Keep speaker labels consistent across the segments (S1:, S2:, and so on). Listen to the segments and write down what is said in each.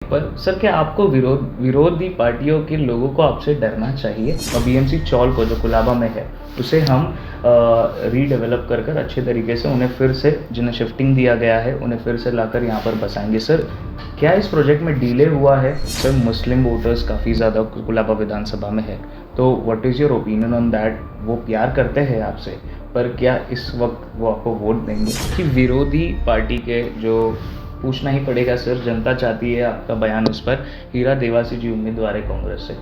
S1: पर सर क्या आपको विरोधी पार्टियों के लोगों को आपसे डरना चाहिए? और बीएमसी चौल को जो कुलाबा में है उसे हम रीडेवलप कर कर अच्छे तरीके से उन्हें फिर से जिन्हें शिफ्टिंग दिया गया है उन्हें फिर से लाकर यहाँ पर बसाएंगे। सर क्या इस प्रोजेक्ट में डिले हुआ है? सर मुस्लिम वोटर्स काफ़ी ज़्यादा कुलाबा विधानसभा में है, तो what is your opinion on that? वो प्यार करते हैं आपसे, पर क्या इस वक्त वो आपको वोट देंगे? कि विरोधी पार्टी के जो पूछना ही पड़ेगा सर, जनता चाहती है आपका बयान उस पर। हीरा देवासी जी उम्मीदवार है कांग्रेस से,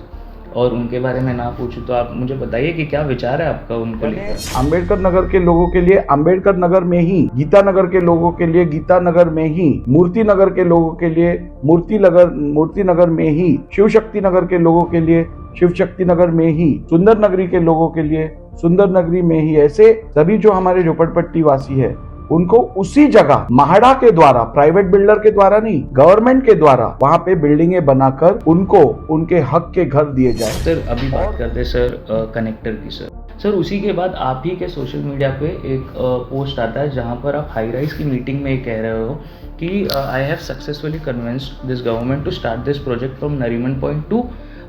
S1: और उनके बारे में ना पूछूं तो आप मुझे बताइए कि क्या विचार है आपका उनको लेकर?
S2: अंबेडकर नगर के लोगों के लिए अंबेडकर नगर में ही, गीता नगर के लोगों के लिए गीता नगर में ही, मूर्ति नगर के लोगों के लिए मूर्ति नगर में ही, शिव शक्ति नगर के लोगों के लिए शिव शक्ति नगर में ही, सुंदर नगरी के लोगों के लिए सुंदर नगरी में ही, ऐसे सभी जो हमारे झोपड़पट्टी वासी है उनको उसी जगह महाड़ा के द्वारा, प्राइवेट बिल्डर के द्वारा नहीं, गवर्नमेंट के द्वारा वहां पे बिल्डिंगें बनाकर उनको उनके हक के घर दिए जाए।
S1: सर अभी बात करते सर कनेक्टर की। सर उसी के बाद आप ही के सोशल मीडिया पे एक पोस्ट आता है जहां पर आप हाई राइज की मीटिंग में कह रहे हो कि I have successfully convinced this government to start this project from Nariman point to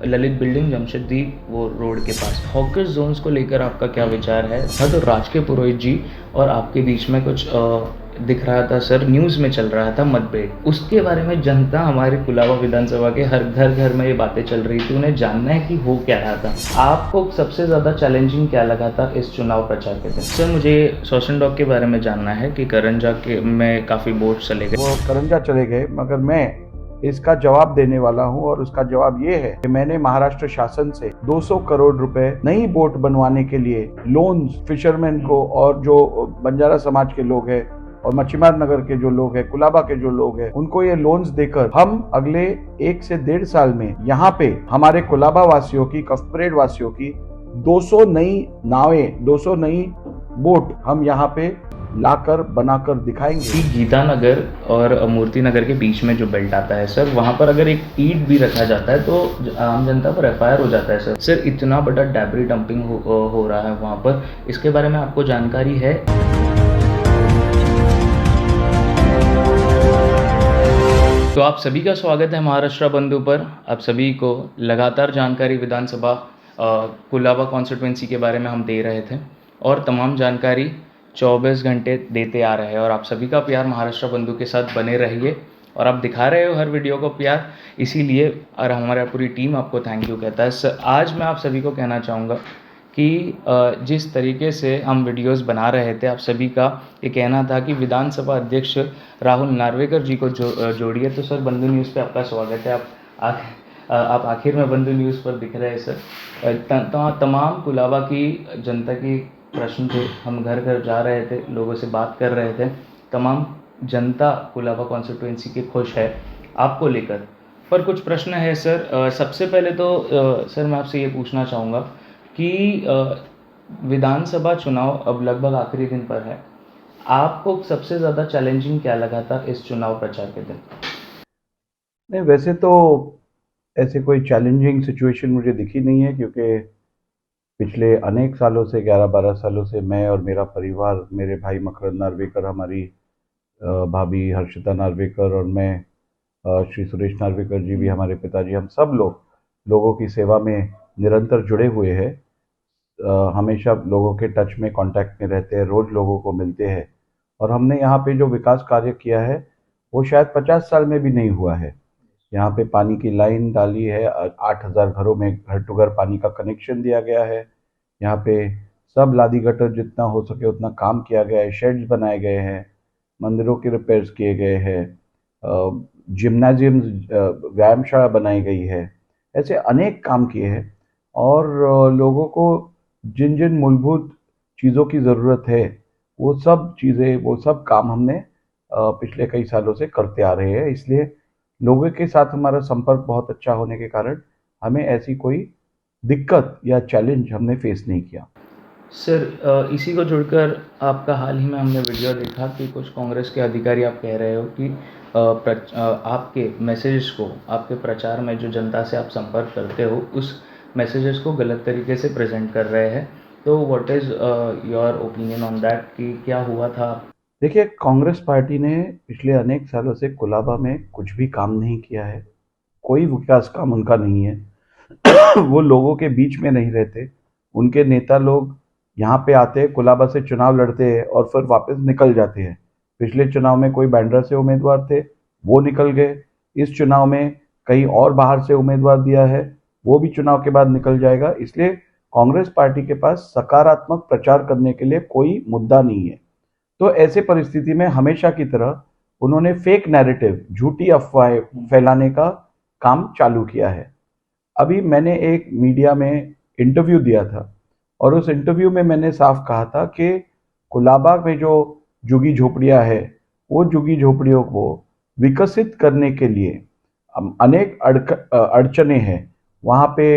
S1: Lalit building Jamshedji वो रोड के पास। हॉकर्स जोन्स को लेकर आपका क्या विचार है? हाँ, तो राज के पुरोहित जी और आपके बीच में कुछ दिख रहा था सर, न्यूज़ में चल रहा था मतभेद, उसके बारे में जनता हमारे कुलाबा विधानसभा के हर घर घर में ये बातें चल रही थी, उन्हें जानना है कि हो क्या रहा था। आपको सबसे ज़्यादा चैलेंजिंग क्या लगा था इस चुनाव प्रचार के दिन? सर मुझे शोषण डॉग के बारे में जानना है कि करंजा के में काफ़ी वोट चले गए।
S2: वो करंजा चले गए, मगर मैं इसका जवाब देने वाला हूं, और उसका जवाब ये है कि मैंने महाराष्ट्र शासन से 200 करोड़ रुपए नई बोट बनवाने के लिए लोन्स फिशरमैन को, और जो बंजारा समाज के लोग हैं और मच्छीमार नगर के जो लोग हैं, कुलाबा के जो लोग हैं, उनको ये लोन्स देकर हम अगले 1 से 1.5 साल में यहाँ पे हमारे कुलाबा वासियों की, कफ्परेड वासियों की 200 नई नावें, 200 नई बोट हम यहाँ पे लाकर बनाकर दिखाएंगे।
S1: कि गीता नगर और मूर्ति नगर के बीच में जो बेल्ट आता है सर, वहाँ पर अगर एक ईंट भी रखा जाता है तो आम जनता पर एफआईआर हो जाता है। सर इतना बड़ा डैबरी डंपिंग हो रहा है वहाँ पर, इसके बारे में आपको जानकारी है? तो आप सभी का स्वागत है महाराष्ट्र बंधु पर। आप सभी को लगातार जानकारी विधानसभा कुलाबा कॉन्स्टिट्यूंसी के बारे में हम दे रहे थे, और तमाम जानकारी 24 घंटे देते आ रहे हैं, और आप सभी का प्यार महाराष्ट्र बंधु के साथ बने रहिए, और आप दिखा रहे हो हर वीडियो को प्यार, इसीलिए और हमारा पूरी टीम आपको थैंक यू कहता है। सर आज मैं आप सभी को कहना चाहूँगा कि जिस तरीके से हम वीडियोस बना रहे थे, आप सभी का ये कहना था कि विधानसभा अध्यक्ष राहुल नार्वेकर जी को जोड़िए, तो सर बंधु न्यूज़ पे आपका स्वागत है। आप आखिर में बंधु न्यूज़ पर दिख रहे हैं सर। तमाम कुलाबा की जनता की प्रश्न थे, हम घर घर जा रहे थे, लोगों से बात कर रहे थे, तमाम जनता कुलाबा कॉन्स्टिट्यूंसी की खुश है आपको लेकर। पर कुछ प्रश्न है सर। सबसे पहले तो सर मैं आपसे ये पूछना चाहूँगा कि विधानसभा चुनाव अब लगभग आखिरी दिन पर है, आपको सबसे ज़्यादा चैलेंजिंग क्या लगा था इस चुनाव प्रचार के दिन?
S2: नहीं, वैसे तो ऐसे कोई चैलेंजिंग सिचुएशन मुझे दिखी नहीं है, क्योंकि पिछले अनेक सालों से, 11-12 सालों से मैं और मेरा परिवार, मेरे भाई मकरंद नार्वेकर, हमारी भाभी हर्षिता नार्वेकर और मैं, श्री सुरेश नार्वेकर जी भी हमारे पिताजी, हम सब लोग लोगों की सेवा में निरंतर जुड़े हुए हैं। हमेशा लोगों के टच में, कांटेक्ट में रहते हैं, रोज़ लोगों को मिलते हैं, और हमने यहाँ पे जो विकास कार्य किया है वो शायद 50 साल में भी नहीं हुआ है। यहाँ पे पानी की लाइन डाली है, 8,000 घरों में घर टू घर पानी का कनेक्शन दिया गया है। यहाँ पे सब लादी गटर जितना हो सके उतना काम किया गया है, शेड्स बनाए गए हैं, मंदिरों के रिपेयर्स किए गए हैं, जिम्नाजियम, व्यायामशाला बनाई गई है, ऐसे अनेक काम किए हैं। और लोगों को जिन जिन मूलभूत चीज़ों की ज़रूरत है वो सब चीज़ें, वो सब काम हमने पिछले कई सालों से करते आ रहे हैं। इसलिए लोगों के साथ हमारा संपर्क बहुत अच्छा होने के कारण हमें ऐसी कोई दिक्कत या चैलेंज हमने फेस नहीं किया।
S1: सर इसी को जुड़कर आपका हाल ही में हमने वीडियो देखा कि कुछ कांग्रेस के अधिकारी आप कह रहे हो कि आपके मैसेजेस को, आपके प्रचार में जो जनता से आप संपर्क करते हो उस मैसेजेस को गलत तरीके से प्रेजेंट कर रहे हैं, तो what is your opinion on that कि क्या हुआ था?
S2: देखिए, कांग्रेस पार्टी ने पिछले अनेक सालों से कुलाबा में कुछ भी काम नहीं किया है। कोई विकास काम उनका नहीं है। वो लोगों के बीच में नहीं रहते। उनके नेता लोग यहाँ पे आते हैं, कुलाबा से चुनाव लड़ते हैं और फिर वापस निकल जाते हैं। पिछले चुनाव में कोई बांद्रा से उम्मीदवार थे, वो निकल गए। इस चुनाव में कहीं और बाहर से उम्मीदवार दिया है, वो भी चुनाव के बाद निकल जाएगा। इसलिए कांग्रेस पार्टी के पास सकारात्मक प्रचार करने के लिए कोई मुद्दा नहीं है। तो ऐसे परिस्थिति में हमेशा की तरह उन्होंने फेक नैरेटिव, झूठी अफवाहें फैलाने का काम चालू किया है। अभी मैंने एक मीडिया में इंटरव्यू दिया था और उस इंटरव्यू में मैंने साफ कहा था कि कुलाबा में जो झुग्गी झोपड़ियां है, वो झुग्गी झोपड़ियों को विकसित करने के लिए अनेक अड़चने हैं। वहाँ पे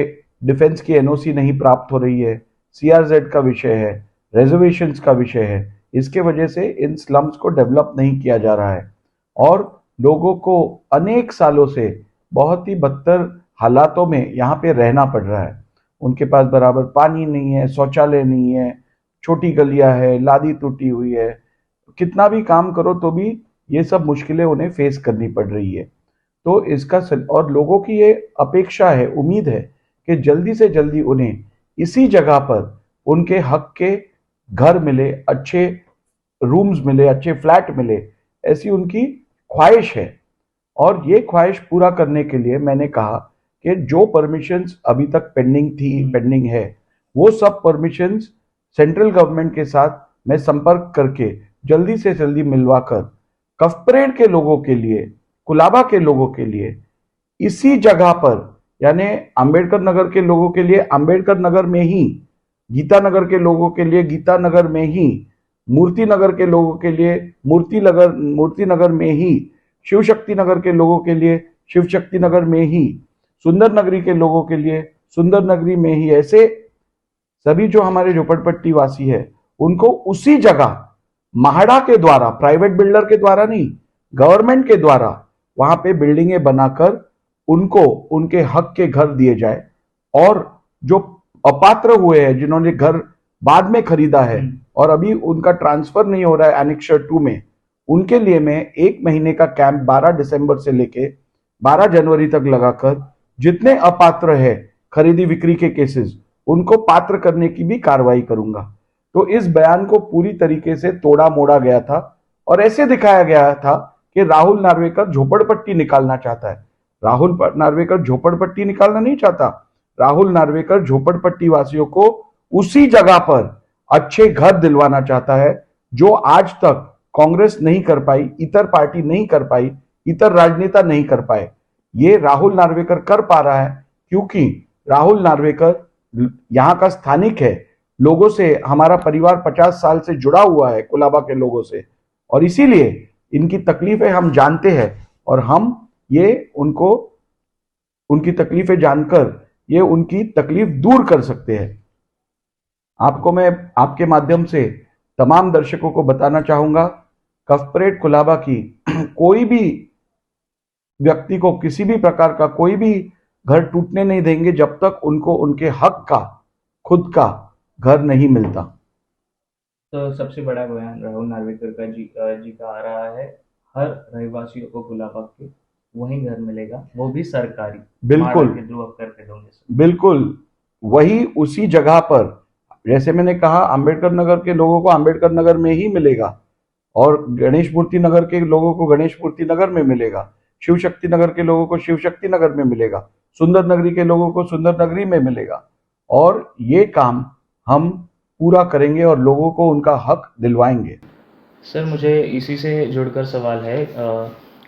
S2: डिफेंस की एनओसी नहीं प्राप्त हो रही है, सीआरजेड का विषय है, रिजर्वेशंस का विषय है। इसके वजह से इन स्लम्स को डेवलप नहीं किया जा रहा है और लोगों को अनेक सालों से बहुत ही बदतर हालातों में यहाँ पे रहना पड़ रहा है। उनके पास बराबर पानी नहीं है, शौचालय नहीं है, छोटी गलियां है, लादी टूटी हुई है। कितना भी काम करो तो भी ये सब मुश्किलें उन्हें फेस करनी पड़ रही है। तो इसका और लोगों की ये अपेक्षा है, उम्मीद है कि जल्दी से जल्दी उन्हें इसी जगह पर उनके हक के घर मिले, अच्छे रूम्स मिले, अच्छे फ्लैट मिले, ऐसी उनकी ख्वाहिश है। और ये ख्वाहिश पूरा करने के लिए मैंने कहा कि जो परमिशंस अभी तक पेंडिंग है, वो सब परमिशंस सेंट्रल गवर्नमेंट के साथ मैं संपर्क करके जल्दी से जल्दी मिलवाकर कफपरेड के लोगों के लिए, कुलाबा के लोगों के लिए इसी जगह पर, यानी अंबेडकर नगर के लोगों के लिए अंबेडकर नगर में ही, गीता नगर के लोगों के लिए गीता नगर में ही, मूर्ति नगर के लोगों के लिए मूर्ति नगर में ही, शिव शक्ति नगर के लोगों के लिए शिव शक्ति नगर में ही, सुंदर नगरी के लोगों के लिए सुंदर नगरी में ही, ऐसे सभी जो हमारे झोपड़पट्टी वासी है उनको उसी जगह महाड़ा के द्वारा, प्राइवेट बिल्डर के द्वारा नहीं, गवर्नमेंट के द्वारा वहां पे बिल्डिंगें बनाकर उनको उनके हक के घर दिए जाए। और जो अपात्र हुए हैं, जिन्होंने घर बाद में खरीदा है और अभी उनका ट्रांसफर नहीं हो रहा है एनेक्सर 2 में, उनके लिए मैं 1 महीने का कैंप 12 दिसंबर से लेके 12 जनवरी तक लगाकर जितने अपात्र है खरीदी बिक्री के केसेस, उनको पात्र करने की भी कार्रवाई करूंगा। तो इस बयान को पूरी तरीके से तोड़ा मोड़ा गया था और ऐसे दिखाया गया था कि राहुल नार्वेकर झोपड़पट्टी निकालना चाहता है। राहुल नार्वेकर झोपड़पट्टी निकालना नहीं चाहता। राहुल नार्वेकर झोपड़पट्टी वासियों को उसी जगह पर अच्छे घर दिलवाना चाहता है जो आज तक कांग्रेस नहीं कर पाई, इतर पार्टी नहीं कर पाई, इतर राजनेता नहीं कर पाए। ये राहुल नार्वेकर कर पा रहा है क्योंकि राहुल नार्वेकर यहाँ का स्थानिक है। लोगों से हमारा परिवार 50 साल से जुड़ा हुआ है, कुलाबा के लोगों से, और इसीलिए इनकी तकलीफें हम जानते हैं और हम ये उनकी तकलीफें जानकर ये उनकी तकलीफ दूर कर सकते हैं। आपको मैं आपके माध्यम से तमाम दर्शकों को बताना चाहूंगा, कफपरेड कुलाबा की कोई भी व्यक्ति को किसी भी प्रकार का कोई भी घर टूटने नहीं देंगे जब तक उनको उनके हक का खुद का घर नहीं मिलता।
S1: तो सबसे बड़ा बयान राहुल नार्वेकर का जी का आ रहा है, हर रहवासियों को कुलाबा के वहीं घर मिलेगा, वो भी सरकारी,
S2: बिल्कुल
S1: करके दोगे।
S2: बिल्कुल वही उसी जगह पर, जैसे मैंने कहा अंबेडकर नगर के लोगों को अंबेडकर नगर में ही मिलेगा और गणेश मूर्ति नगर के लोगों को गणेश मूर्ति नगर में मिलेगा, शिव शक्ति नगर के लोगों को शिव शक्ति नगर में मिलेगा, सुंदर नगरी के लोगों को सुंदर नगरी में मिलेगा। और ये काम हम पूरा करेंगे और लोगों को उनका हक दिलवाएंगे।
S1: सर मुझे इसी से जुड़कर सवाल है,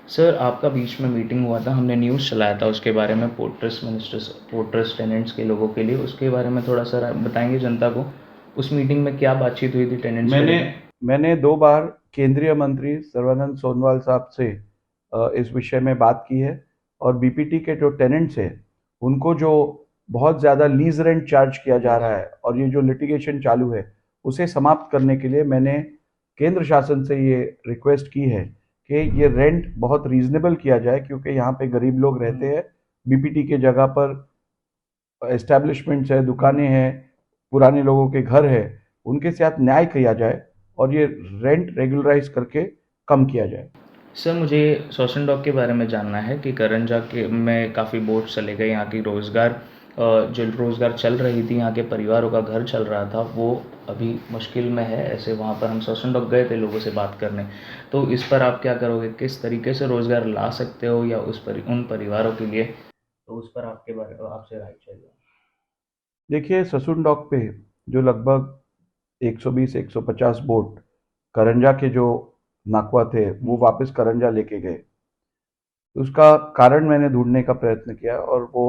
S1: सर आपका बीच में मीटिंग हुआ था, हमने न्यूज़ चलाया था उसके बारे में, पोर्ट्रेस टेनेंट्स के लोगों के लिए, उसके बारे में थोड़ा सा बताएंगे जनता को, उस मीटिंग में क्या बातचीत हुई थी टेनेंट्स?
S2: मैंने 2 बार केंद्रीय मंत्री सर्बानंद सोनोवाल साहब से इस विषय में बात की है और बीपीटी के जो टेनेंट्स हैं उनको जो बहुत ज़्यादा लीज रेंट चार्ज किया जा रहा है और ये जो लिटिगेशन चालू है उसे समाप्त करने के लिए मैंने केंद्र शासन से ये रिक्वेस्ट की है कि ये रेंट बहुत रीजनेबल किया जाए, क्योंकि यहाँ पे गरीब लोग रहते हैं, बीपीटी के जगह पर एस्टैब्लिशमेंट्स है, दुकानें हैं, पुराने लोगों के घर है, उनके साथ न्याय किया जाए और ये रेंट रेगुलराइज करके कम किया जाए।
S1: सर मुझे शोषण डॉक के बारे में जानना है कि करंजा के में काफ़ी बोट चले गए, यहाँ की जो रोज़गार चल रही थी, यहाँ के परिवारों का घर चल रहा था, वो अभी मुश्किल में है। ऐसे वहाँ पर हम शोषण डॉक गए थे लोगों से बात करने। तो इस पर आप क्या करोगे? किस तरीके से रोज़गार ला सकते हो या उन परिवारों के लिए? तो उस पर आपसे राय चाहिए।
S2: देखिए, ससुन डॉक पे जो लगभग 120-150 बोट करंजा के जो नाकवा थे वो वापस करंजा लेके गए। उसका कारण मैंने ढूंढने का प्रयत्न किया और वो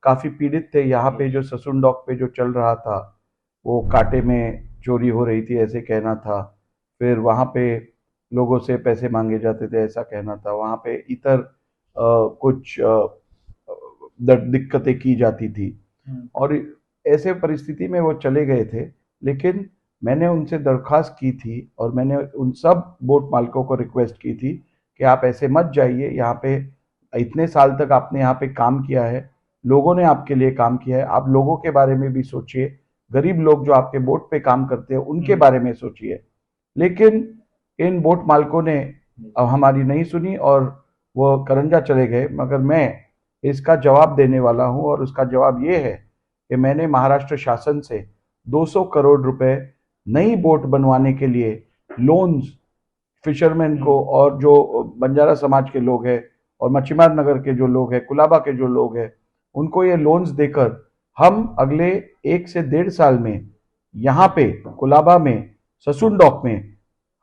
S2: काफ़ी पीड़ित थे। यहाँ पे जो ससुन डॉक पे जो चल रहा था वो कांटे में चोरी हो रही थी ऐसे कहना था। फिर वहाँ पे लोगों से पैसे मांगे जाते थे ऐसा कहना था। वहाँ पे इतर कुछ दिक्कतें की जाती थी और ऐसे परिस्थिति में वो चले गए थे। लेकिन मैंने उनसे दरख्वास्त की थी और मैंने उन सब बोट मालिकों को रिक्वेस्ट की थी कि आप ऐसे मत जाइए। यहाँ पे इतने साल तक आपने यहाँ पे काम किया है, लोगों ने आपके लिए काम किया है, आप लोगों के बारे में भी सोचिए। गरीब लोग जो आपके बोट पे काम करते हैं उनके बारे में सोचिए। लेकिन इन बोट मालिकों ने अब हमारी नहीं सुनी और वो करंजा चले गए। मगर मैं इसका जवाब देने वाला हूँ और उसका जवाब ये है कि मैंने महाराष्ट्र शासन से 200 करोड़ रुपए नई बोट बनवाने के लिए लोन्स फिशरमैन को और जो बंजारा समाज के लोग हैं और मच्छीमार नगर के जो लोग हैं, कुलाबा के जो लोग हैं, उनको ये लोन्स देकर हम अगले 1 से 1.5 साल में यहाँ पे कुलाबा में, ससुन डॉक में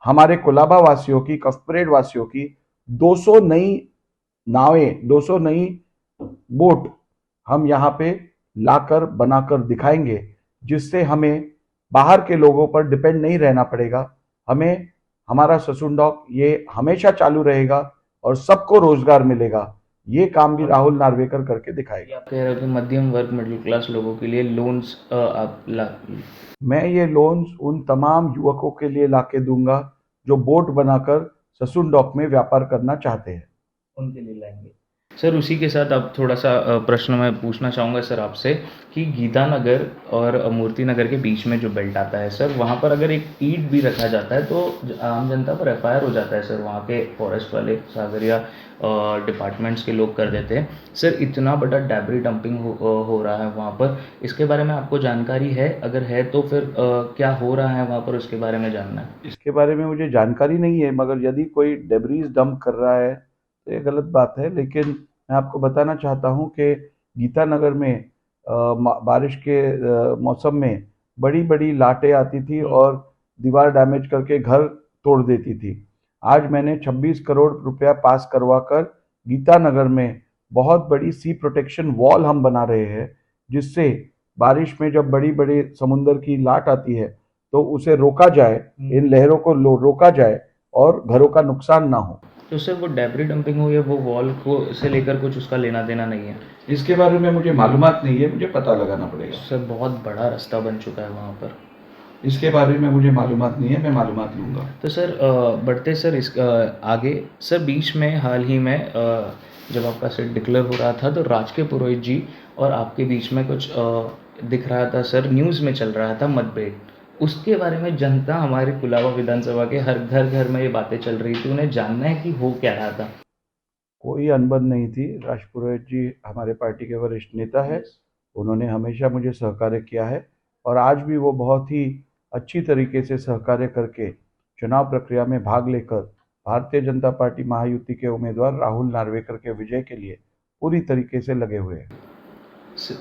S2: हमारे कुलाबा वासियों की, कफ परेड वासियों की 200 नई नावें, 200 नई बोट हम यहाँ पे लाकर बनाकर दिखाएंगे, जिससे हमें बाहर के लोगों पर डिपेंड नहीं रहना पड़ेगा। हमें हमारा ससुन डॉक ये हमेशा चालू रहेगा और सबको रोजगार मिलेगा। ये काम भी राहुल नार्वेकर करके
S1: ये
S2: दिखाएगा।
S1: आप कह रहे हो कि मध्यम वर्ग मिडिल क्लास लोगों के लिए लोन्स आप ला
S2: मैं ये लोन्स उन तमाम युवकों के लिए लाके दूंगा जो बोट बनाकर ससुन डॉक में व्यापार करना चाहते हैं।
S1: उनके लिए लाएंगे। सर उसी के साथ अब थोड़ा-सा प्रश्न मैं पूछना चाहूँगा सर आपसे कि गीता नगर और मूर्ति नगर के बीच में जो बेल्ट आता है सर, वहाँ पर अगर एक ईंट भी रखा जाता है तो आम जनता पर एफआईआर हो जाता है सर, वहाँ के फॉरेस्ट वाले सागरिया डिपार्टमेंट्स के लोग कर देते हैं। सर इतना बड़ा डेब्री डंपिंग हो रहा है वहाँ पर, इसके बारे में आपको जानकारी है? अगर है तो फिर क्या हो रहा है वहाँ पर उसके बारे में जानना है।
S2: इसके बारे में मुझे जानकारी नहीं है, मगर यदि कोई डेब्रीज डंप कर रहा है तो ये गलत बात है। लेकिन मैं आपको बताना चाहता हूँ कि गीता नगर में बारिश के मौसम में बड़ी बड़ी लाटें आती थी और दीवार डैमेज करके घर तोड़ देती थी। आज मैंने 26 करोड़ रुपया पास करवा कर गीता नगर में बहुत बड़ी सी प्रोटेक्शन वॉल हम बना रहे हैं, जिससे बारिश में जब बड़ी बड़ी समुंदर की लाट आती है तो उसे रोका जाए, इन लहरों को रोका जाए और घरों का नुकसान ना हो।
S1: तो सर वो डेब्री डंपिंग हो या वो वॉल को से लेकर कुछ उसका लेना देना नहीं है।
S2: इसके बारे में मुझे मालूमात नहीं है, मुझे पता लगाना पड़ेगा।
S1: सर बहुत बड़ा रास्ता बन चुका है वहाँ पर।
S2: इसके बारे में मुझे मालूमात नहीं है, मैं मालूमात लूँगा।
S1: तो सर बढ़ते सर आगे सर बीच में हाल ही में जब आपका सीट डिक्लेयर हो रहा था तो राज के पुरोहित जी और आपके बीच में कुछ दिख रहा था सर, न्यूज़ में चल रहा था मतभेद। उसके बारे में जनता हमारे कुलाबा विधानसभा के हर घर में ये बातें चल रही थी, उन्हें जानना है कि हो क्या रहा था।
S2: कोई अनबन नहीं थी। राज पुरोहित जी हमारे पार्टी के वरिष्ठ नेता है। उन्होंने हमेशा मुझे सहकार्य किया है और आज भी वो बहुत ही अच्छी तरीके से सहकार्य करके चुनाव प्रक्रिया में भाग लेकर भारतीय जनता पार्टी महायुति के उम्मीदवार राहुल नार्वेकर के विजय के लिए पूरी तरीके से लगे हुए हैं।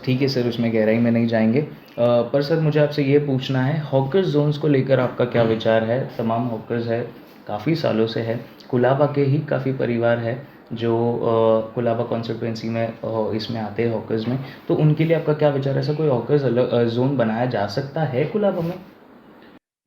S1: ठीक है सर, उसमें गहराई में नहीं जाएंगे। पर सर मुझे आपसे ये पूछना है, हॉकर्स जोन्स को लेकर आपका क्या विचार है? तमाम हॉकर्स है, काफ़ी सालों से है, कुलाबा के ही काफ़ी परिवार है जो कुलाबा कॉन्स्टिट्यूएंसी में इसमें आते हैं हॉकर्स में, तो उनके लिए आपका क्या विचार है? ऐसा कोई हॉकर्स जोन बनाया जा सकता है कुलाबा में?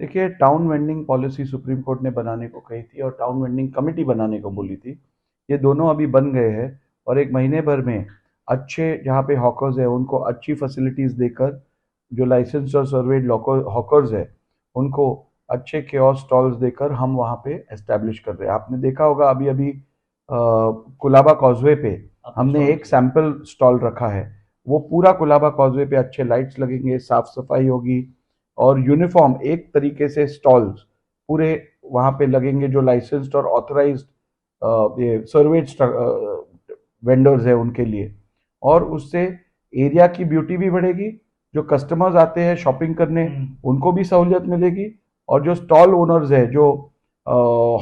S2: देखिए, town vending policy supreme court ने बनाने को कही थी और टाउन वेंडिंग कमेटी बनाने को बोली थी। ये दोनों अभी बन गए हैं और एक महीने भर में अच्छे जहाँ पे हॉकर्स है उनको अच्छी फैसिलिटीज़ देकर, जो लाइसेंस और सर्वेड हॉकर्स है उनको अच्छे केओस स्टॉल्स देकर हम वहाँ पे एस्टैब्लिश कर रहे हैं। आपने देखा होगा अभी अभी कुलाबा कॉजवे पे हमने एक सैंपल स्टॉल रखा है। वो पूरा कुलाबा कॉजवे पे अच्छे लाइट्स लगेंगे, साफ सफाई होगी और यूनिफॉर्म एक तरीके से स्टॉल्स पूरे वहाँ पे लगेंगे जो लाइसेंस्ड और ऑथराइज्ड ये सर्वेज वेंडर्स है उनके लिए, और उससे एरिया की ब्यूटी भी बढ़ेगी, जो कस्टमर्स आते हैं शॉपिंग करने उनको भी सहूलियत मिलेगी, और जो स्टॉल ओनर्स है, जो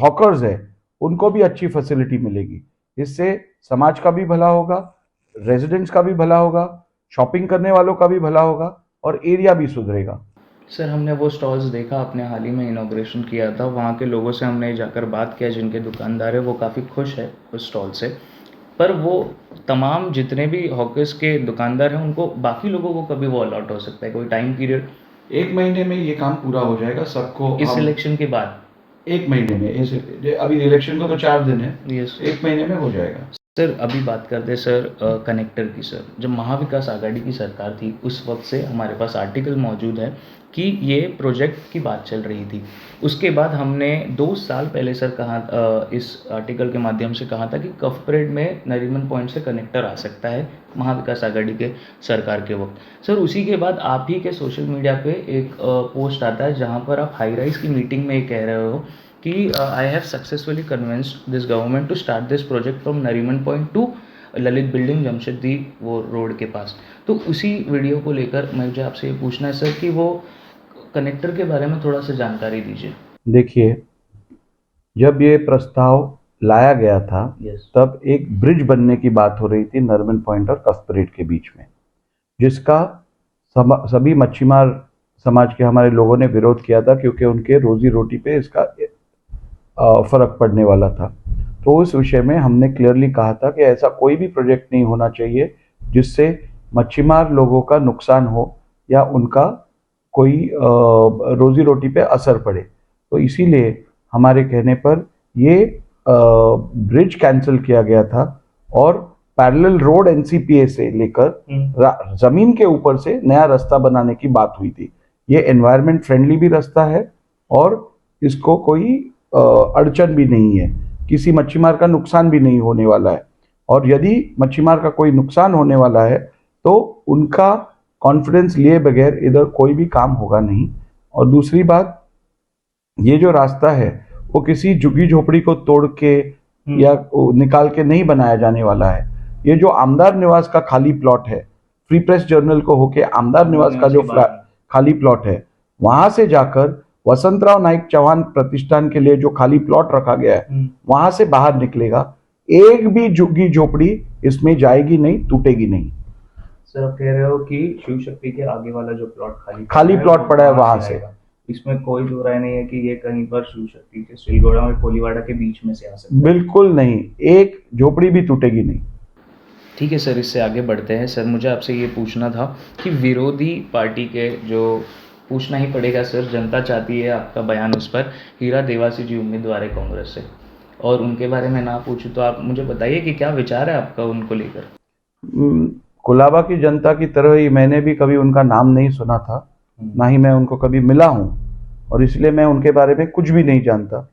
S2: हॉकर्स है, उनको भी अच्छी फैसिलिटी मिलेगी। इससे समाज का भी भला होगा, रेजिडेंट्स का भी भला होगा, शॉपिंग करने वालों का भी भला होगा, और एरिया भी सुधरेगा।
S1: सर हमने वो स्टॉल्स देखा, आपने हाल ही में इनॉग्रेशन किया था, वहाँ के लोगों से हमने जाकर बात किया, जिनके दुकानदार है वो काफ़ी खुश है उस स्टॉल से। पर वो तमाम जितने भी हॉकर्स के दुकानदार हैं उनको, बाकी लोगों को कभी वो अलॉट हो सकता है, कोई टाइम पीरियड?
S2: 1 महीने में ये काम पूरा हो जाएगा, सबको
S1: इस
S2: हम
S1: इलेक्शन के बाद?
S2: 1 महीने में, ऐसे अभी इलेक्शन को तो 4 दिन है,
S1: यस
S2: 1 महीने में हो जाएगा।
S1: सर, अभी बात करते हैं सर कनेक्टर की। सर जब महाविकास आघाड़ी की सरकार थी उस वक्त से हमारे पास आर्टिकल मौजूद है कि ये प्रोजेक्ट की बात चल रही थी। उसके बाद हमने 2 साल पहले सर कहा, इस आर्टिकल के माध्यम से कहा था कि कफ परेड में नरीमन पॉइंट से कनेक्टर आ सकता है महाविकास आघाड़ी के सरकार के वक्त। सर उसी के बाद आप ही के सोशल मीडिया पे एक पोस्ट आता है जहाँ पर आप हाई राइज की मीटिंग में ये कह रहे हो कि I have successfully convinced this government to start this project from Nariman point to Lalit building Jamshedji वो रोड के पास। तो उसी वीडियो को लेकर मुझे आपसे ये पूछना है सर कि वो कनेक्टर के बारे में थोड़ा सा जानकारी दीजिए।
S2: देखिए, जब ये प्रस्ताव लाया गया था
S1: यस
S2: तब एक ब्रिज बनने की बात हो रही थी नरीमन पॉइंट और कफ परेड के बीच में, जिसका सभी मच्छीमार समाज के हमारे लोगों ने विरोध किया था, क्योंकि उनके रोजी रोटी पे इसका फर्क पड़ने वाला था। तो उस विषय में हमने क्लियरली कहा था कि ऐसा कोई भी प्रोजेक्ट नहीं होना चाहिए जिससे मच्छीमार लोगों का नुकसान हो या उनका कोई रोजी रोटी पे असर पड़े। तो इसीलिए हमारे कहने पर ये ब्रिज कैंसिल किया गया था, और पैरेलल रोड एनसीपीए से लेकर जमीन के ऊपर से नया रास्ता बनाने की बात हुई थी। ये एनवायरनमेंट फ्रेंडली भी रास्ता है, और इसको कोई अड़चन भी नहीं है, किसी मच्छीमार का नुकसान भी नहीं होने वाला है, और यदि मच्छीमार का कोई नुकसान होने वाला है तो उनका कॉन्फिडेंस लिए बगैर इधर कोई भी काम होगा नहीं। और दूसरी बात, ये जो रास्ता है वो किसी झुग्गी झोपड़ी को तोड़ के या निकाल के नहीं बनाया जाने वाला है। ये जो आमदार निवास का खाली प्लॉट है, फ्री प्रेस जर्नल को होके आमदार निवास का जो खाली प्लॉट है, वहां से जाकर वसंतराव नाइक चौहान प्रतिष्ठान के लिए जो खाली प्लॉट रखा गया है वहां से बाहर निकलेगा। एक भी झुग्गी झोपड़ी इसमें जाएगी नहीं, टूटेगी नहीं।
S1: सर आप कह रहे हो कि शिव शक्ति के आगे वाला जो प्लॉट
S2: खाली प्लॉट पड़ा है वहां से,
S1: इसमें कोई दो राय नहीं है कि ये कहीं पर शिव शक्ति के सिलगोड़ा और कोलीवाड़ा के बीच में से आ सकता है?
S2: बिल्कुल नहीं, एक झोपड़ी भी टूटेगी नहीं।
S1: ठीक है सर, इससे आगे बढ़ते हैं। सर मुझे आपसे ये पूछना था कि विरोधी पार्टी के जो, पूछना ही पड़ेगा सर, जनता चाहती है आपका बयान उस पर, हीरा देवासी जी उम्मीदवार है कांग्रेस से, और उनके बारे में ना पूछूं तो आप मुझे बताइए कि क्या विचार है आपका उनको लेकर?
S2: कुलाबा की जनता की तरह ही मैंने भी कभी उनका नाम नहीं सुना था, ना ही मैं उनको कभी मिला हूँ, और इसलिए मैं उनके बारे में कुछ भी नहीं जानता।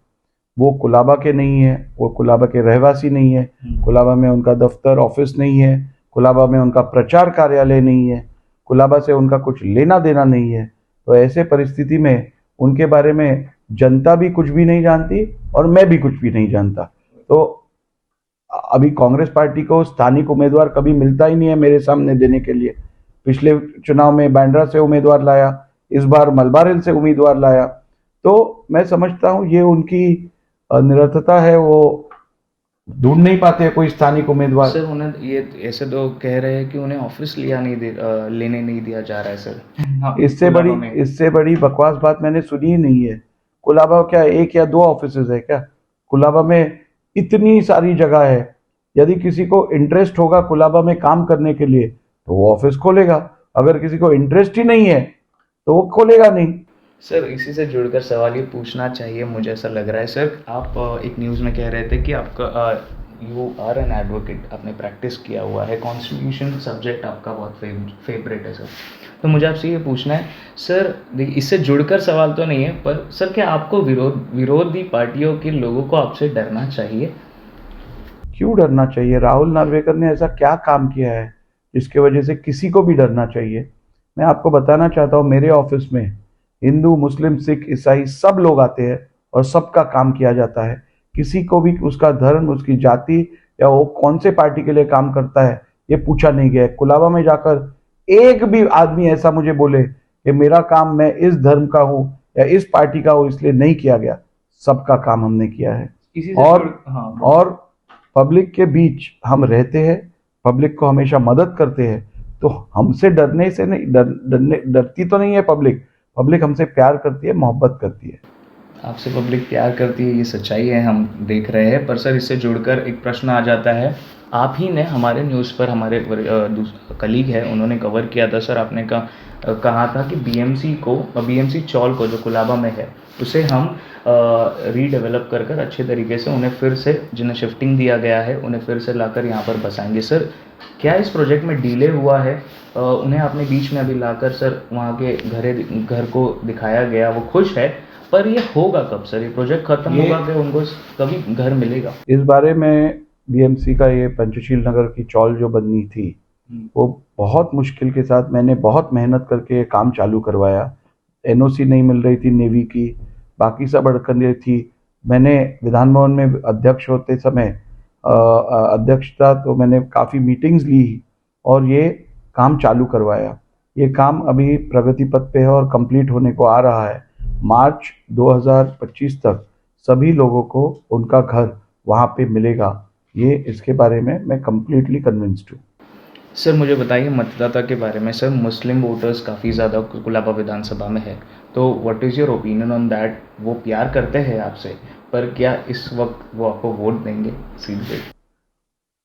S2: वो कुलाबा के नहीं है, वो कुलाबा के रहवासी नहीं है, कुलाबा में उनका दफ्तर ऑफिस नहीं है, कुलाबा में उनका प्रचार कार्यालय नहीं है, कुलाबा से उनका कुछ लेना देना नहीं है। तो ऐसे परिस्थिति में उनके बारे में जनता भी कुछ भी नहीं जानती और मैं भी कुछ भी नहीं जानता। तो अभी कांग्रेस पार्टी को स्थानिक उम्मीदवार कभी मिलता ही नहीं है मेरे सामने देने के लिए। पिछले चुनाव में बांद्रा से उम्मीदवार लाया, इस बार मलबार हिल से उम्मीदवार लाया। तो मैं समझता हूँ ये उनकी निरर्थता है, वो ढूंढ नहीं पाते कोई स्थानिक उम्मीदवार।
S1: सर उन्हें ये ऐसे तो कह रहे हैं कि उन्हें ऑफिस लेने नहीं दिया जा रहा है सर।
S2: इससे बड़ी बकवास बात मैंने सुनी ही नहीं है। कुलाबा क्या 1 या 2 ऑफिसेज है क्या? कुलाबा में इतनी सारी जगह है। यदि किसी को इंटरेस्ट होगा कुलाबा में काम करने के लिए तो वो ऑफिस खोलेगा, अगर किसी को इंटरेस्ट ही नहीं है तो वो खोलेगा नहीं।
S1: सर इसी से जुड़कर सवाल ये पूछना चाहिए, मुझे ऐसा लग रहा है सर, आप एक न्यूज़ में कह रहे थे कि आपका यू आर एन एडवोकेट, आपने प्रैक्टिस किया हुआ है, कॉन्स्टिट्यूशन सब्जेक्ट आपका बहुत फेवरेट है सर। तो मुझे आपसे ये पूछना है सर, इससे जुड़कर सवाल तो नहीं है, पर सर क्या आपको विरोधी पार्टियों के लोगों को आपसे डरना चाहिए?
S2: क्यों डरना चाहिए? राहुल नार्वेकर ने ऐसा क्या काम किया है जिसकी वजह से किसी को भी डरना चाहिए? मैं आपको बताना चाहता हूँ, मेरे ऑफिस में हिंदू, मुस्लिम, सिख, ईसाई सब लोग आते हैं और सबका काम किया जाता है। किसी को भी उसका धर्म, उसकी जाति या वो कौन से पार्टी के लिए काम करता है ये पूछा नहीं गया है। कुलाबा में जाकर एक भी आदमी ऐसा मुझे बोले कि मेरा काम मैं इस धर्म का हूँ या इस पार्टी का हूँ इसलिए नहीं किया गया, सबका काम हमने किया है।
S1: इसी से
S2: और पब्लिक के बीच हम रहते हैं, पब्लिक को हमेशा मदद करते हैं, तो हमसे डरने से नहीं, डरती तो नहीं है पब्लिक हमसे प्यार करती है, मोहब्बत करती है।
S1: आपसे पब्लिक प्यार करती है, ये सच्चाई है, हम देख रहे हैं। पर सर इससे जुड़कर एक प्रश्न आ जाता है, आप ही ने हमारे न्यूज़ पर, हमारे कलीग है उन्होंने कवर किया था सर, आपने कहा था कि बीएमसी चौल को जो कुलाबा में है उसे हम रीडेवलप कर अच्छे तरीके से उन्हें फिर से, जिन्हें शिफ्टिंग दिया गया है उन्हें फिर से लाकर यहाँ पर बसाएंगे। सर क्या इस प्रोजेक्ट में डिले हुआ है? उन्हें आपने बीच में अभी लाकर सर वहाँ के घर को दिखाया गया, वो खुश है, पर ये होगा कब सर? ये प्रोजेक्ट खत्म होगा कि उनको कभी घर मिलेगा?
S2: इस बारे में बीएमसी का ये पंचशील नगर की चौल जो बननी थी वो बहुत मुश्किल के साथ, मैंने बहुत मेहनत करके ये काम चालू करवाया। एनओसी नहीं मिल रही थी नेवी की, बाकी सब अड़चनें थी। मैंने विधान भवन में अध्यक्ष होते समय अध्यक्ष था, तो मैंने काफ़ी मीटिंग्स ली और ये काम चालू करवाया। ये काम अभी प्रगति पथ पे है और कंप्लीट होने को आ रहा है। मार्च 2025 तक सभी लोगों को उनका घर वहाँ पे मिलेगा, ये इसके बारे में मैं कंप्लीटली कन्विंस्ड हूँ।
S1: सर मुझे बताइए मतदाता के बारे में। सर मुस्लिम वोटर्स काफ़ी ज़्यादा कुलाबा विधानसभा में है, तो what is your opinion on that? वो प्यार करते हैं आपसे, पर क्या इस वक्त वो आपको वोट देंगे सीधे?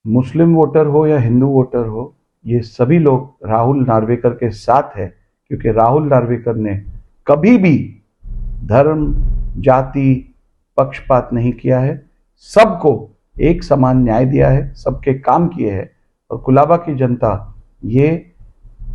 S2: मुस्लिम वोटर हो या हिंदू वोटर हो, ये सभी लोग राहुल नार्वेकर के साथ है, क्योंकि राहुल नार्वेकर ने कभी भी धर्म, जाति, पक्षपात नहीं किया है, सबको एक समान न्याय दिया है, सबके काम किए हैं। और कुलाबा की जनता ये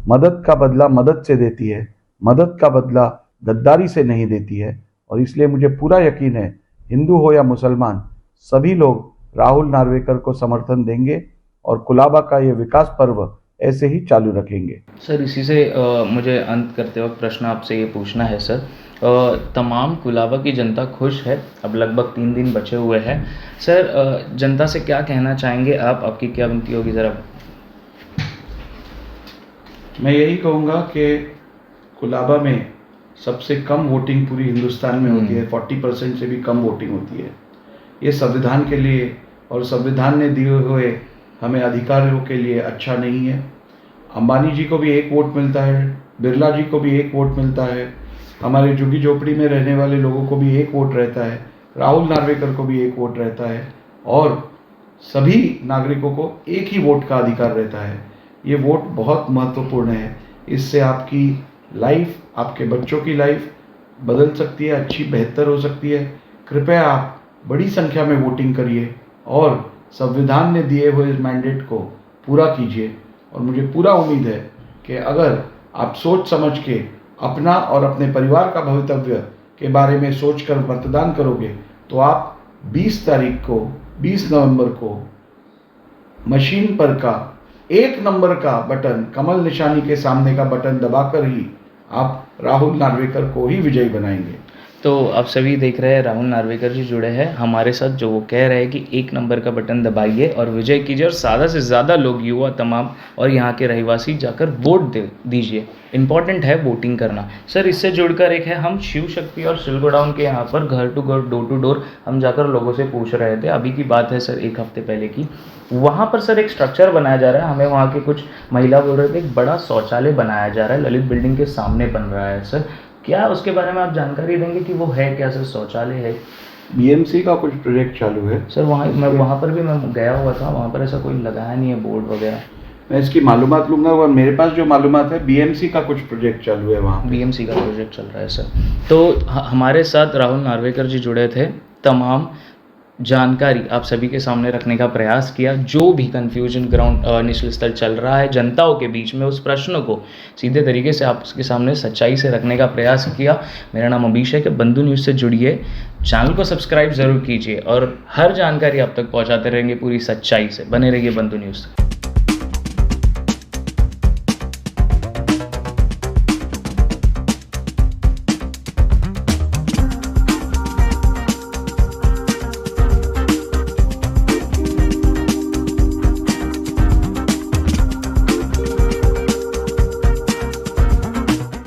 S2: मदद का बदला मदद से देती है, मदद का बदला गद्दारी से नहीं देती है। और इसलिए मुझे पूरा यकीन है, हिंदू हो या मुसलमान, सभी लोग राहुल नार्वेकर को समर्थन देंगे और कुलाबा का ये विकास पर्व ऐसे ही चालू रखेंगे।
S1: सर इसी से मुझे अंत करते वक्त प्रश्न आपसे ये पूछना है सर, तमाम कुलाबा की जनता खुश है, अब लगभग 3 दिन बचे हुए हैं सर, जनता से क्या कहना चाहेंगे आप? आपकी क्या विनती होगी ज़रा?
S2: मैं यही कहूँगा कि कुलाबा में सबसे कम वोटिंग पूरी हिंदुस्तान में होती है, 40% से भी कम वोटिंग होती है। ये संविधान के लिए और संविधान ने दिए हुए हमें अधिकारों के लिए अच्छा नहीं है। अंबानी जी को भी 1 वोट मिलता है, बिरला जी को भी 1 वोट मिलता है, हमारे झुग्गी झोपड़ी में रहने वाले लोगों को भी 1 वोट रहता है, राहुल नार्वेकर को भी 1 वोट रहता है और सभी नागरिकों को एक ही वोट का अधिकार रहता है। ये वोट बहुत महत्वपूर्ण है, इससे आपकी लाइफ, आपके बच्चों की लाइफ बदल सकती है, अच्छी बेहतर हो सकती है। कृपया आप बड़ी संख्या में वोटिंग करिए और संविधान ने दिए हुए इस मैंडेट को पूरा कीजिए। और मुझे पूरा उम्मीद है कि अगर आप सोच समझ के अपना और अपने परिवार का भवितव्य के बारे में सोचकर मतदान करोगे तो आप 20 तारीख को, 20 नवंबर को मशीन पर का 1 नंबर का बटन, कमल निशानी के सामने का बटन दबाकर ही आप राहुल नार्वेकर को ही विजयी बनाएंगे।
S1: तो आप सभी देख रहे हैं राहुल नार्वेकर जी जुड़े हैं हमारे साथ, जो वो कह रहे हैं कि 1 नंबर का बटन दबाइए और विजय कीजिए और ज़्यादा से ज़्यादा लोग, युवा तमाम और यहाँ के रहवासी जाकर वोट दीजिए। इम्पॉर्टेंट है वोटिंग करना। सर इससे जुड़कर एक है, हम शिव शक्ति और सिल्क गोडाउन के यहाँ पर घर टू घर, डोर टू डोर हम जाकर लोगों से पूछ रहे थे, अभी की बात है सर 1 हफ्ते पहले की। वहाँ पर सर एक स्ट्रक्चर बनाया जा रहा है, हमें वहाँ के कुछ महिला बोल रहे थे एक बड़ा शौचालय बनाया जा रहा है, ललित बिल्डिंग के सामने बन रहा है सर, क्या उसके बारे में आप जानकारी देंगे कि वो है क्या सर? शौचालय है?
S2: बीएमसी का कुछ प्रोजेक्ट चालू है
S1: सर, वहाँ पर भी मैं गया हुआ था, वहाँ पर ऐसा कोई लगाया नहीं है बोर्ड वगैरह।
S2: मैं इसकी मालूमात लूँगा और मेरे पास जो मालूमात है बीएमसी का कुछ प्रोजेक्ट चालू है वहाँ।
S1: बीएमसी का प्रोजेक्ट चल रहा है सर। तो हमारे साथ राहुल नार्वेकर जी जुड़े थे, तमाम जानकारी आप सभी के सामने रखने का प्रयास किया। जो भी कन्फ्यूजन ग्राउंड निचले स्तर चल रहा है जनताओं के बीच में, उस प्रश्न को सीधे तरीके से आपके सामने सच्चाई से रखने का प्रयास किया। मेरा नाम अभिषेक है, बंधु न्यूज़ से जुड़िए, चैनल को सब्सक्राइब ज़रूर कीजिए और हर जानकारी आप तक पहुंचाते रहेंगे पूरी सच्चाई से। बने रहिए बंधु न्यूज़ से।